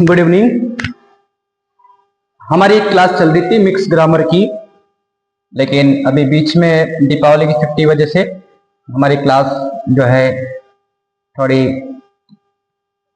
Good evening. हमारी एक class चल रही थी मिक्स ग्रामर की, लेकिन अभी बीच में दीपावली की छुट्टी वजह से हमारी क्लास जो है थोड़ी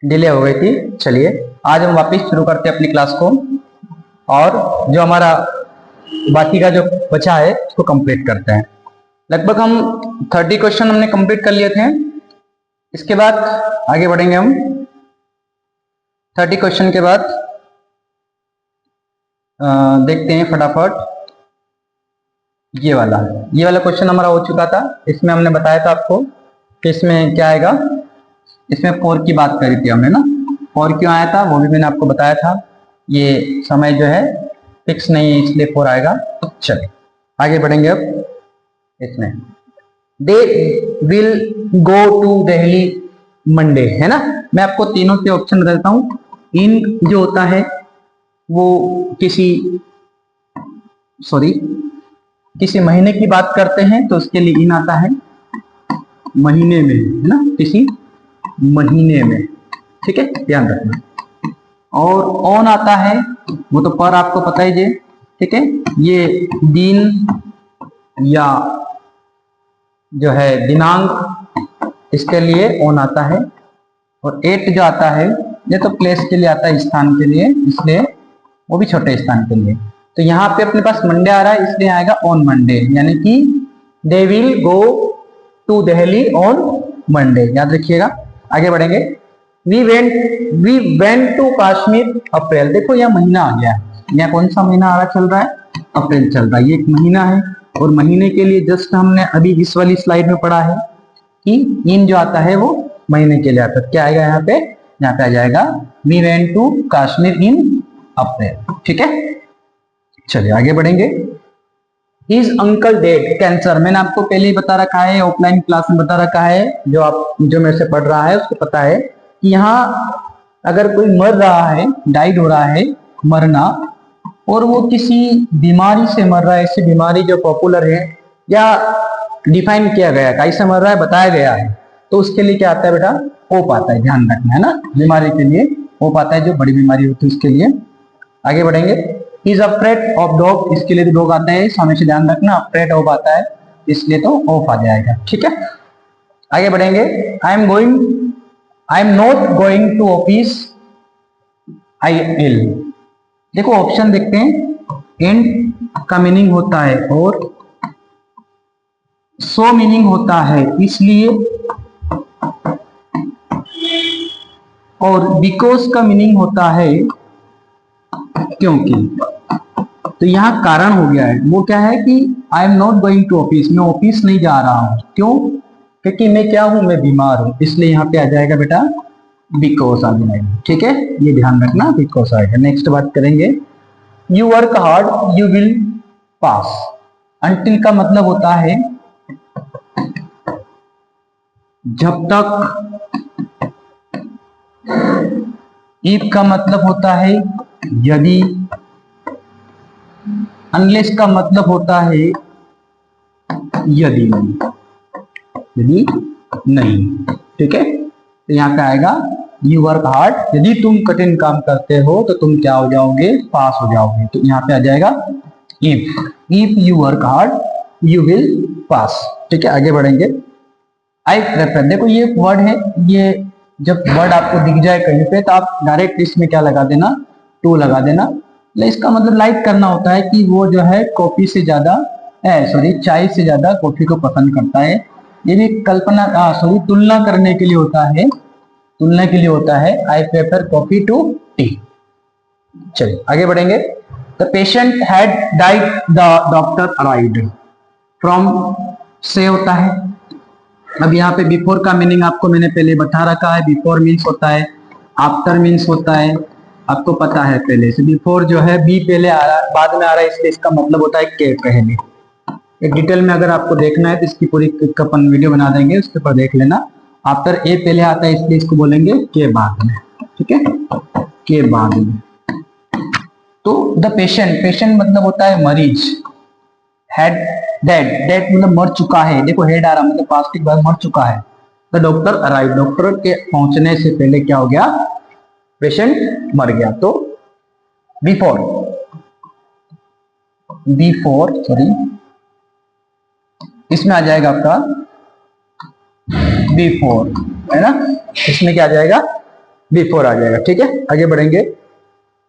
डिले हो गई थी। चलिए आज हम वापस शुरू करते हैं अपनी क्लास को, और जो हमारा बाकी का जो बचा है उसको कंप्लीट करते हैं। लगभग हम 30 क्वेश्चन हमने कंप्लीट कर लिए थे। इसके बाद आगे बढ़ेंगे हम 30 क्वेश्चन के बाद। देखते हैं फटाफट। ये वाला क्वेश्चन हमारा हो चुका था। इसमें हमने बताया था आपको कि इसमें क्या आएगा। इसमें 4 की बात करी थी हमने ना, 4 क्यों आया था वो भी मैंने आपको बताया था। ये समय जो है फिक्स नहीं है इसलिए 4 आएगा। चलिए आगे बढ़ेंगे। अब इसमें they will go to Delhi Monday है ना। मैं आपको तीनों के ऑप्शन बता देता हूं। इन जो होता है वो किसी महीने की बात करते हैं तो उसके लिए इन आता है, महीने में है ना, किसी महीने में। ठीक है, ध्यान रखना। और ऑन आता है वो तो पर आपको पता ही है। ठीक है, ये दिन या जो है दिनांक, इसके लिए ऑन आता है। और एट जो आता है ये तो प्लेस के लिए आता है, स्थान के लिए, इसलिए वो भी छोटे स्थान के लिए। तो यहाँ पे अपने पास मंडे आ रहा है इसलिए आएगा ऑन मंडे, यानी कि they will go to Delhi on Monday. याद रखिएगा। आगे बढ़ेंगे। We went to Kashmir April. देखो यह महीना आ गया है। यहाँ कौन सा महीना आ रहा चल रहा है? अप्रैल चल रहा है। ये एक महीना है और महीने के लिए जस्ट हमने अभी इस वाली स्लाइड में पढ़ा है कि इन जो आता है वो महीने के लिए आता है। क्या आएगा यहाँ पे? यहाँ पे आ जाएगा वी वेंट टू कश्मीर इन अप्रैल। ठीक है, चलिए आगे बढ़ेंगे। His uncle dead cancer. मैंने आपको पहले ही बता रखा है, ऑफलाइन क्लास में बता रखा है। जो मेरे से पढ़ रहा है उसको पता है कि यहाँ अगर कोई मर रहा है, डाइड हो रहा है, मरना, और वो किसी बीमारी से मर रहा है, ऐसी बीमारी जो पॉपुलर है या डिफाइन किया गया है, कैसे मर रहा है बताया गया है, तो उसके लिए क्या आता है बेटा? ओप आता है। ध्यान रखना है ना, बीमारी के लिए ओप आता है, जो बड़ी बीमारी होती है उसके लिए। आगे बढ़ेंगे। Is afraid of dog. इसके लिए डॉग आता है, हमेशा ध्यान रखना। अफ्रेड ऑफ आता है इसलिए तो ऑफ आ जाएगा। ठीक है, आगे बढ़ेंगे। I am not going to office I will. देखो ऑप्शन देखते हैं। एंड का मीनिंग होता है और सो मीनिंग होता है इसलिए, और बिकॉज का मीनिंग होता है क्योंकि। तो यहाँ कारण हो गया है। वो क्या है कि I am not going to office, मैं ऑफिस नहीं जा रहा हूं। क्यों? क्योंकि मैं क्या हूं? मैं बीमार हूं, इसलिए यहाँ पे आ जाएगा बेटा बिकॉज आ जाएगा। ठीक है, ये ध्यान रखना, बिकॉज आएगा। नेक्स्ट बात करेंगे। You work hard you will pass. Until का मतलब होता है जब तक। इफ का मतलब होता है यदि। अनलेस का मतलब होता है यदि नहीं। ठीक है, तो यहाँ पे आएगा यू वर्क हार्ड। यदि तुम कठिन काम करते हो तो तुम क्या हो जाओगे? पास हो जाओगे। तो यहाँ पे आ जाएगा if you work hard you will pass. ठीक है, आगे बढ़ेंगे। I prefer. देखो ये वर्ड है, ये जब वर्ड आपको दिख जाए कहीं पे तो आप डायरेक्ट इसमें क्या लगा देना? टू लगा देना। इसका मतलब लाइक करना होता है कि वो जो है कॉफी से ज्यादा चाय से ज्यादा कॉफी को पसंद करता है। ये भी तुलना करने के लिए होता है, तुलना के लिए होता है। I prefer coffee to tea. चलिए आगे बढ़ेंगे। The patient had died the doctor arrived. From से होता है। अब यहाँ पे बिफोर का मीनिंग आपको मैंने पहले बता रखा है। बिफोर मीन्स होता है, आफ्टर मीन्स होता है, आपको पता है पहले से। बिफोर जो है बी पहले आ रहा है, बाद में आ रहा है, इसलिए इसका मतलब होता है के पहले। एक डिटेल में अगर आपको देखना है तो इसकी पूरी अपन वीडियो बना देंगे, उसके ऊपर देख लेना। आफ्टर ए पहले आता है इसलिए इसको बोलेंगे के बाद में। ठीक है, के बाद में। तो द पेशेंट मतलब होता है मरीज। हैड डेड मतलब मर चुका है। देखो हेड आ रहा मतलब पास्ट के बाद मर चुका है। The doctor arrive. डॉक्टर के पहुंचने से पहले क्या हो गया? पेशेंट मर गया तो बिफोर, सॉरी इसमें आ जाएगा आपका बिफोर, है ना, इसमें क्या आ जाएगा, बिफोर आ जाएगा। ठीक है, आगे बढ़ेंगे।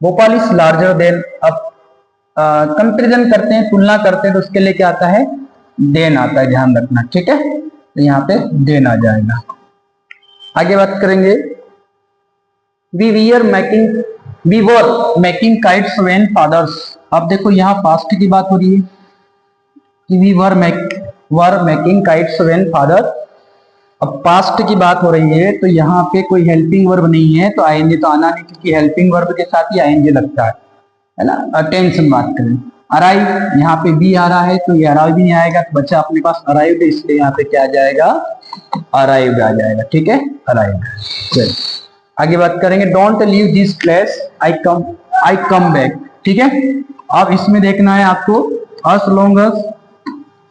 भोपाल इज लार्जर देन, अब कंपेरिजन करते हैं, तुलना करते हैं, तो उसके लिए क्या आता है, देन आता है, ध्यान रखना। ठीक है, तो यहाँ पे देन आ जाएगा। आगे बात करेंगे, we were making kites when fathers. अब देखो यहाँ पास्ट की बात हो रही है कि we were making kites when father. अब पास्ट की बात हो रही है तो यहाँ पे कोई हेल्पिंग वर्ब नहीं है, तो आएंगे तो आना नहीं, क्योंकि हेल्पिंग वर्ब के साथ ही आएंगे लगता है ना। टेंशन बात करें, अराइव, यहाँ पे बी आ रहा है तो ये अराइव भी नहीं आएगा, तो बच्चा अपने पास अराइव है, इसलिए यहाँ पे क्या आ जाएगा, अराइव आ जाएगा। ठीक है, अराइव। चलिए आगे बात करेंगे, don't leave this place, I come back. ठीक है, अब इसमें देखना है आपको as long as,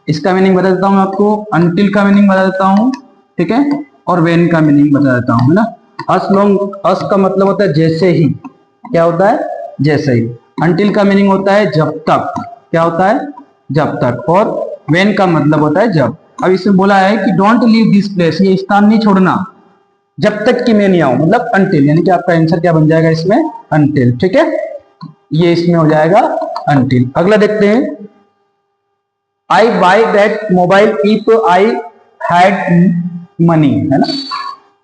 इसका मीनिंग बता देता हूँ आपको, until का मीनिंग बता देता हूँ। ठीक है, और when का मीनिंग बता देता हूँ, है ना। as का मतलब होता है जैसे ही, क्या होता है, जैसे ही। until का मीनिंग होता है जब तक, क्या होता है, जब तक। और when का मतलब होता है जब। अब इसमें बोला है कि डोंट लीव दिस प्लेस, ये स्थान नहीं छोड़ना जब तक कि मैं नहीं आऊं, मतलब until, यानी कि आपका आंसर क्या बन जाएगा इसमें, until। ठीक है, ये इसमें हो जाएगा until। अगला देखते हैं, I buy that mobile if I had money, है ना,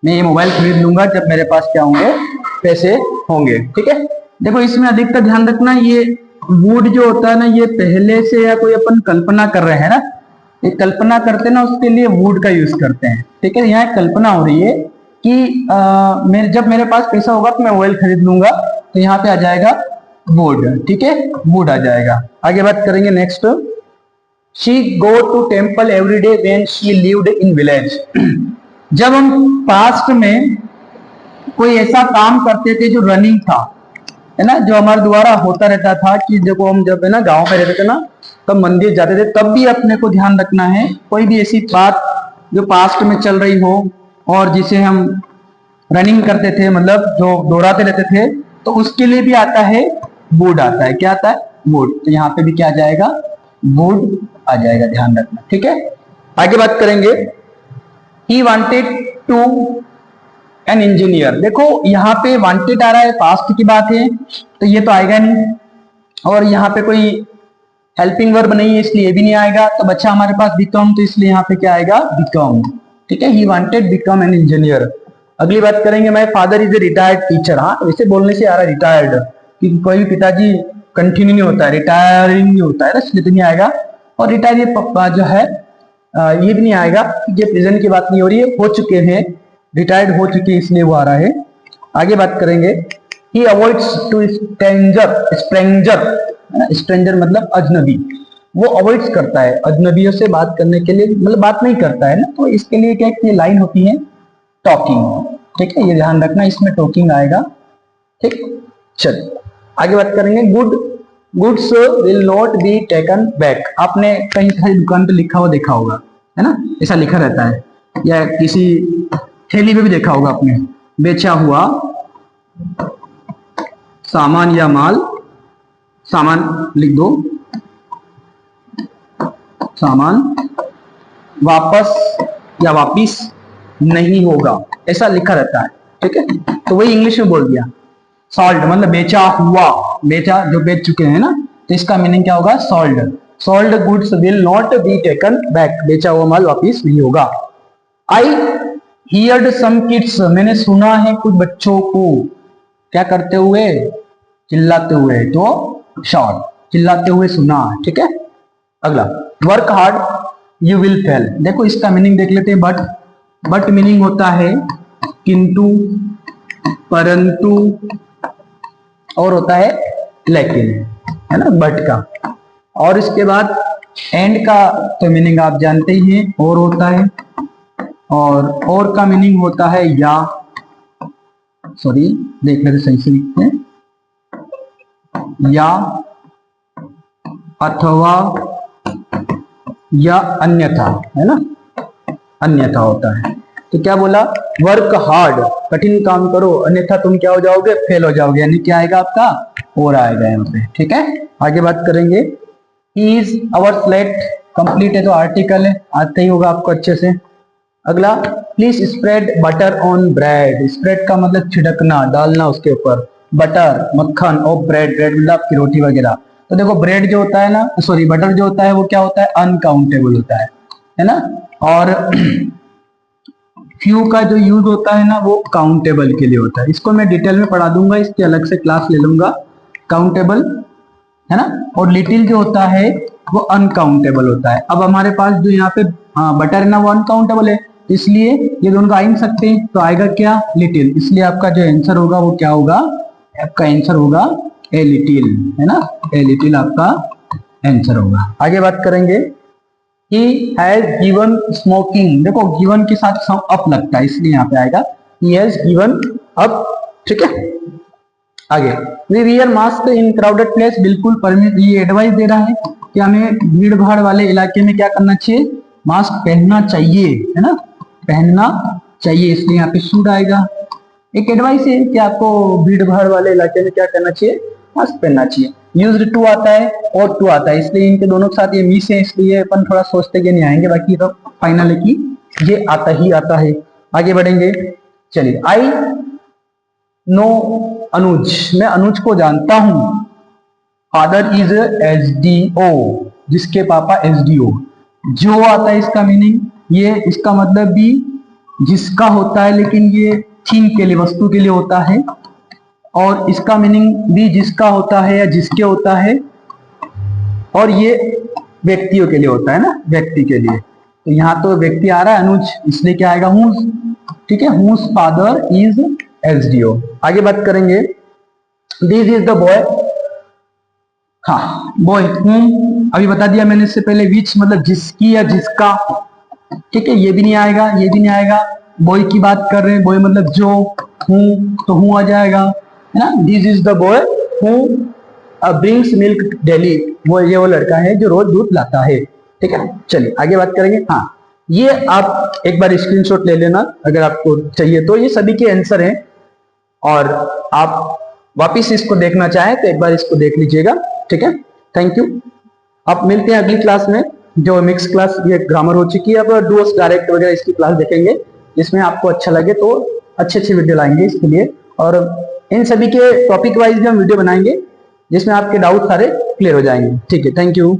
मैं ये मोबाइल खरीद लूंगा जब मेरे पास क्या होंगे, पैसे होंगे। ठीक है, देखो इसमें अधिकतर ध्यान रखना, ये वुड जो होता है ना, ये पहले से या कोई अपन कल्पना कर रहे हैं ना, ये कल्पना करते हैं ना, उसके लिए वुड का यूज करते हैं। ठीक है, यहाँ कल्पना हो रही है कि जब मेरे पास पैसा होगा तो मैं मोबाइल खरीद लूंगा, तो यहाँ पे आ जाएगा वुड। ठीक है, वुड आ जाएगा। आगे बात करेंगे next, she go to temple every day when she lived in village. जब हम पास्ट में कोई ऐसा काम करते थे जो रनिंग था, है ना, जो हमारे द्वारा होता रहता था, कि जब हम जब है ना गांव में रहते थे ना, तब मंदिर जाते थे, तब भी अपने को ध्यान रखना है, कोई भी ऐसी बात जो पास्ट में चल रही हो और जिसे हम रनिंग करते थे, मतलब जो दोहराते रहते थे, तो उसके लिए भी आता है वुड आता है। क्या आता है, वुड। तो यहाँ पे भी क्या आ जाएगा, वुड आ जाएगा, ध्यान रखना। ठीक है, आगे बात करेंगे, he wanted to an engineer. देखो यहाँ पे वांटेड आ रहा है, पास्ट की बात है, तो ये तो आएगा नहीं, और यहाँ पे कोई हेल्पिंग वर्ब नहीं है, इसलिए भी नहीं आएगा। तो बच्चा हमारे पास बिकम, तो इसलिए यहाँ पे क्या आएगा, बिकम। ठीक है, he wanted become an engineer. अगली बात करेंगे, my father is a retired teacher. हाँ, वैसे बोलने से आ रहा है रिटायर्ड, क्योंकि कोई भी पिताजी कंटिन्यू नहीं होता है, रिटायरिंग नहीं होता है ना, इसलिए तो नहीं आएगा। और रिटायर ये पप्पा जो है ये भी नहीं आएगा, ये प्रेजेंट की बात नहीं हो रही है, हो चुके हैं, रिटायर्ड हो चुके, इसलिए वो आ रहा है। आगे बात करेंगे, ही अवॉइड्स टू स्ट्रेंजर, स्ट्रेंजर मतलब अजनबी, वो अवॉइड्स करता है अजनबियों से बात करने के लिए, मतलब बात नहीं करता है ना, तो इसके लिए क्या ये लाइन होती है, टॉकिंग। ठीक है, ये ध्यान रखना, इसमें टॉकिंग आएगा। ठीक, चलिए आगे बात करेंगे, goods will not be taken back. आपने कहीं कहीं दुकान पे लिखा हुआ देखा होगा, है ना, ऐसा लिखा रहता है, या किसी थैली में भी देखा होगा आपने, बेचा हुआ सामान या माल, सामान लिख दो, सामान वापस या वापिस नहीं होगा, ऐसा लिखा रहता है। ठीक है, तो वही इंग्लिश में बोल दिया, सॉल्ड मतलब बेचा हुआ, बेचा जो बेच चुके हैं ना, तो इसका मीनिंग क्या होगा, sold. Sold goods will not be taken back, बेचा हुआ माल वापिस नहीं होगा। आई हियर्ड सम किड्स, मैंने सुना है कुछ बच्चों को क्या करते हुए, चिल्लाते हुए, तो शॉर्ट, चिल्लाते हुए सुना। ठीक है, अगला, work hard you will fail. देखो इसका मीनिंग देख लेते हैं, बट मीनिंग होता है किंतु, परंतु, और होता है लेकिन, है ना, बट का। और इसके बाद एंड का तो मीनिंग आप जानते ही हैं, और होता है, और का मीनिंग होता है या, सॉरी देख लेते सही से लिखते हैं, या, अथवा, या अन्यथा, है ना, अन्यथा होता है। तो क्या बोला, वर्क हार्ड, कठिन काम करो, अन्यथा तुम क्या हो जाओगे, फेल हो जाओगे, यानी क्या आएगा आपका, और आएगा यहाँ पे। ठीक है, आगे बात करेंगे। He is our slate, complete है तो आर्टिकल है, आता ही होगा आपको अच्छे से। अगला, please spread butter on bread, spread का मतलब छिड़कना, डालना उसके ऊपर, बटर मक्खन, और ब्रेड, ब्रेड मतलब आपकी रोटी वगैरह। तो देखो ब्रेड जो होता है ना, सॉरी बटर जो होता है वो क्या होता है, अनकाउंटेबल होता है ना, और फ्यू का जो यूज होता है ना वो काउंटेबल के लिए होता है। इसको मैं डिटेल में पढ़ा दूंगा, इसकी अलग से क्लास ले लूंगा। काउंटेबल है ना, और लिटिल जो होता है वो अनकाउंटेबल होता है। अब हमारे पास जो यहाँ पे बटर है ना वो अनकाउंटेबल है, इसलिए ये दोनों आ ही नहीं सकते, तो आएगा क्या, लिटिल। इसलिए आपका जो आंसर होगा वो क्या होगा, आपका आंसर होगा ए लिटिल, है ना, ए लिटिल आपका आंसर होगा। आगे बात करेंगे। He has given smoking, देखो given के साथ अप लगता है इसलिए यहाँ पे आएगा he has given up। ठीक है, आगे we wear mask in crowded place, बिल्कुल परमिट, ये एडवाइस दे रहा है कि हमें भीड़ भाड़ वाले इलाके में क्या करना चाहिए, मास्क पहनना चाहिए, है ना, पहनना चाहिए, इसलिए यहाँ पे शुड आएगा। एक एडवाइस है कि आपको भीड़ भाड़ वाले इलाके में क्या करना चाहिए, मास्क पहनना चाहिए। यूज्ड टू आता है और टू आता है, इसलिए इनके दोनों के साथ ये मिस है, इसलिए अपन थोड़ा सोचते कि नहीं आएंगे, बाकी तो फाइनल है कि ये आता ही आता है। आगे बढ़ेंगे, चलिए। आई नो अनुज, मैं अनुज को जानता हूं। फादर इज एसडीओ, जिसके पापा एसडीओ। जो आता है इसका मीनिंग, ये इसका मतलब भी जिसका होता है, लेकिन ये थिंग के लिए, वस्तु के लिए होता है, और इसका मीनिंग भी जिसका होता है या जिसके होता है, और ये व्यक्तियों के लिए होता है ना, व्यक्ति के लिए। तो यहाँ तो व्यक्ति आ रहा है अनुज, इसलिए क्या आएगा, हुज। ठीक है, हुज फादर इज एसडीओ। आगे बात करेंगे। दिस इज द बॉय, हाँ बॉय, अभी बता दिया मैंने इससे पहले, विच मतलब जिसकी या जिसका। ठीक है, ये भी नहीं आएगा, ये भी नहीं आएगा। बॉय की बात कर रहे हैं, बॉय मतलब जो, हूं तो हूं आ जाएगा, है ना। This is the boy who brings milk daily, वो लड़का है जो रोज दूध लाता है। ठीक है, चलिए आगे बात करेंगे। हाँ, ये आप एक बार स्क्रीनशॉट ले लेना अगर आपको चाहिए तो, ये सभी के आंसर हैं, और आप वापिस इसको देखना चाहें तो एक बार इसको देख लीजिएगा। ठीक है, थैंक यू। आप मिलते हैं अगली क्लास में, जो मिक्स क्लास, ये ग्रामर हो चुकी है, अब डूअस डायरेक्ट वगैरह इसकी क्लास देखेंगे, जिसमें आपको अच्छा लगे तो अच्छे अच्छे वीडियो लाएंगे इसके लिए, और इन सभी के टॉपिक वाइज भी हम वीडियो बनाएंगे जिसमें आपके डाउट सारे क्लियर हो जाएंगे। ठीक है, थैंक यू।